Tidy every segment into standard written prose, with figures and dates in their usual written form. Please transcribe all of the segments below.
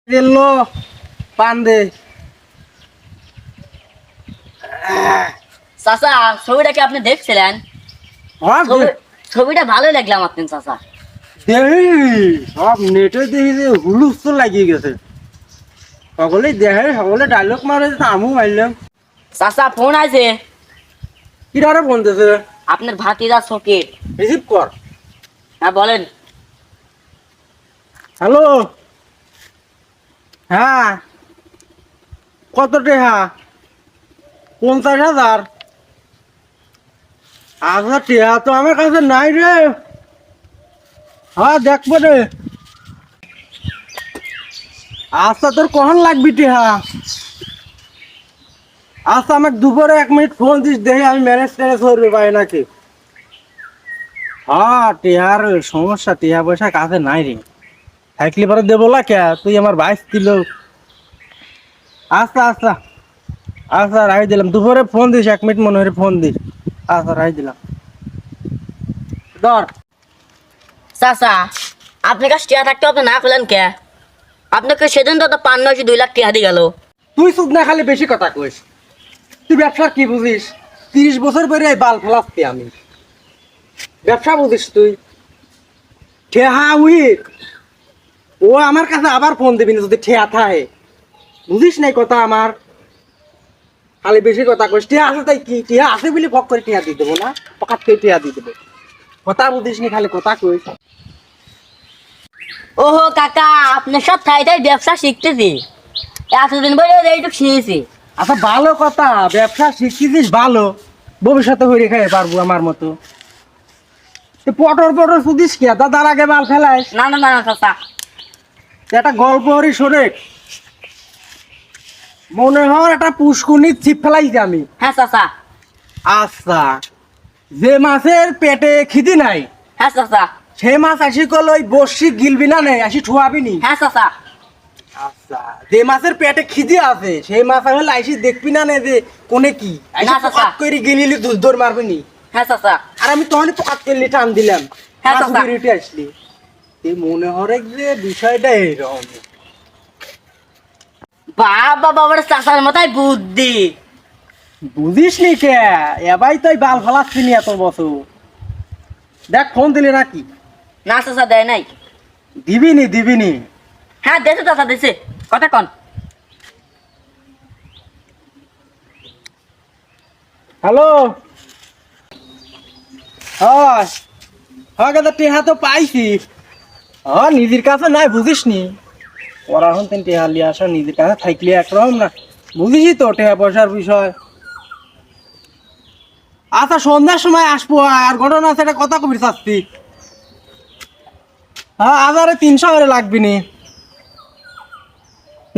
এলো পান দে। চাচা ছবিটা কি আপনি দেখছিলেন? ছবিটা ভালোই লাগলাম আপনি চাচা। সব নেটে দেখি যে হুলুস তো লাগিয়ে গেছে, সকলেই দেখে, সকলে ডায়লগ মারে, আমু মারলাম। চাচা ফোন আছে, কিরারে ফোন দিয়েছে? আপনার ভাতিজা সকির। রিসিভ কর। হ্যাঁ বলেন। হ্যালো, হ্যাঁ কত টাকা? 50,000। আচ্ছা টাকা তো আমার কাছে নাই রে। হ্যাঁ দেখবো রে। আচ্ছা তোর কখন লাগবি টিহা? আচ্ছা আমাকে দুপুরে 1 মিনিট ফোন দিস, দেখি আমি ম্যানেজ ট্যানেজ করবে পাই নাকি। হ্যাঁ টিহার সমস্যা, টিহা পয়সা কাছে নাই রে। থাকলে পরে দেবো না কে, তুই আমার বাইশ দিল। আচ্ছা আচ্ছা আচ্ছা রাই দিলাম, দুপুরে ফোন দিস, 1 মিনিট মনে হয় ফোন দিস। আচ্ছা রাই দিলাম। ধর। চাচা আপনার কাছে টিয়া থাকতে আপনি না করলেন কে? আপনাকে সেদিন তো 5,900,2 লাখ টিয়া দিয়ে গেল। তুই শুধু না খালি বেশি কথা কইস। তুই ব্যবসার কি বুঝিস? 30 বছর পরে এই বাল ফেলাচ্ছি আমি। ব্যবসা বুঝিস তুই? ঠেহা উইক। ও আমার কাছে আবার ফোন দিবি না যদি ঠেয়া থাকে। বুঝিস নাই কথা আমার? খালি বেশি কথা কইস। টিয়া আছে তাই কি? টিয়া আছে বলে ফক করে টিয়া দিয়ে দেবো না? পকাত করে টিয়া দিয়ে দেবো। কথা বুঝিস নি, খালি কথা কইস। ওহো কাকা, আপনার সব থাই থাই ব্যবসা শিখতেছি, এতদিন বলে এইটুকু শিখেছি। আচ্ছা ভালো কথা, ব্যবসা শিখছিস ভালো, ভবিষ্যতে হয়ে খাই পারবো আমার মতো। পটর পটর শুধিস কি দাদার আগে মাল ফেলায়? না না না না চাচা। একটা গল্প হরি শোনে, মনে হয় একটা পুষ্কুনির ছিপ ফেলাইছি আমি। হ্যাঁ চাচা। আচ্ছা, যে মাছের পেটে খিদি নাই, হ্যাঁ চাচা। সে মাছ আসি কল ওই বসি গিলবি না নেই, আসি ঠুয়াবি নি। হ্যাঁ চাচা। আচ্ছা, যে মাছের পেটে খিদি আছে সেই মাছ হলে আইসি দেখবি না নে যে কোনে কি, না চাচা। করে গিলিলি দৌড় মারবি নি। হ্যাঁ চাচা। আর আমি তখনই পকাত করলি টান দিলাম, হ্যাঁ চাচা। উঠে আসলি। এই মনে হরে যে বিষয়টা এরকম। বাবা বাবার চাচার মাথায় বুদ্ধি। বুঝিস নি কে, এবাই তুই বাল ফেলাচ্ছি নি এত বছর। দেখ ফোন দিলি নাকি? না চাচা দেয় নাই। দিবিনি দিবিনি। হ্যাঁ দেশে চাচা দেশে, কথা কন। হ্যালো, হয় হয় দাদা, টেহা তো পাইছি। নিজের কাছে নাই বুঝিস নি, ওরা হন তেন টেহা লিয়ে আসা, নিজের কাছে থাকলে একরকম না, বুঝিসই তো টেহা পয়সার বিষয়। আচ্ছা সন্ধ্যার সময় আসবো, আর ঘটনা আছে একটা কথা কবি চাচ্ছি। হ্যাঁ 1,300 করে লাগবি নি।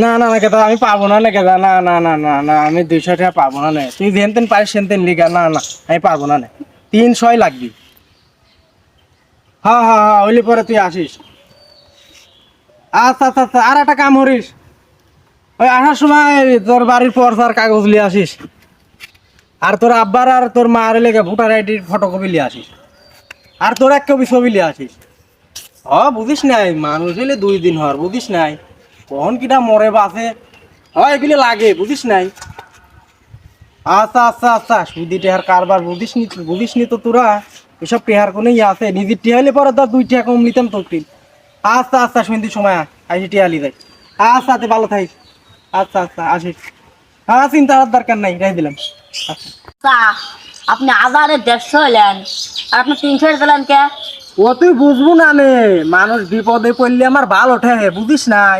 না না না কেদা আমি পাবো না, না কেদা, না না না না না, আমি 200 টাকা পাবো না। নে তুই যেন তেন পারিস সেন তেন লিগা, না না আমি পারবো না। 300 লাগবি। হ্যাঁ হ্যাঁ হ্যাঁ, ওইলি পরে তুই আসিস। আচ্ছা আচ্ছা আচ্ছা, আর একটা কাম করিস, ওই আসার সময় তোর বাড়ির পর্চার কাগজ নিয়ে আসিস, আর তোর আব্বার আর তোর মার লেগে ভোটার আইডির ফটোকপি নিয়ে আসিস, আর তোর 1 কপি ছবি নিয়ে আসিস। বুঝিস নাই, মানুষ হইলে 2 দিন হর, বুঝিস নাই কখন কিটা মরে বাসে, এগুলো লাগে বুঝিস নাই। আচ্ছা আচ্ছা আচ্ছা, সুদি টেহার কারবার বুঝিস নি তো তোরা, এসব টেহার কোনো ইয়ে আছে? নিজের টেহা হলে পরে ধর 2 টাকা কম নিতাম তোর। আচ্ছা আচ্ছা, সন্ধ্যের সময় আসি টিয়ালি যাই। আচ্ছা আচ্ছা ভালো থাকিস। আচ্ছা আচ্ছা আসিস। হ্যাঁ চিন্তা করার দরকার নাই, রাই দিলাম। আচ্ছা চাচা আপনি 1,150 হলেন, আর আপনি 300 দিলেন কে? ও তুই বুঝবো না নে, মানুষ বিপদে পড়লে আমার ভালো ওঠে, বুঝিস নাই?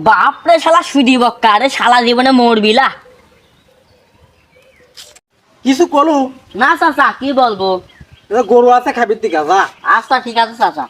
বাপরে শালা সুদি বক্কা রে, শালা জীবনে মরবিলা। কিছু কলু? না চাচা কি বলবো। গরু আছে খাবির দিকে যা। আচ্ছা ঠিক আছে চাচা।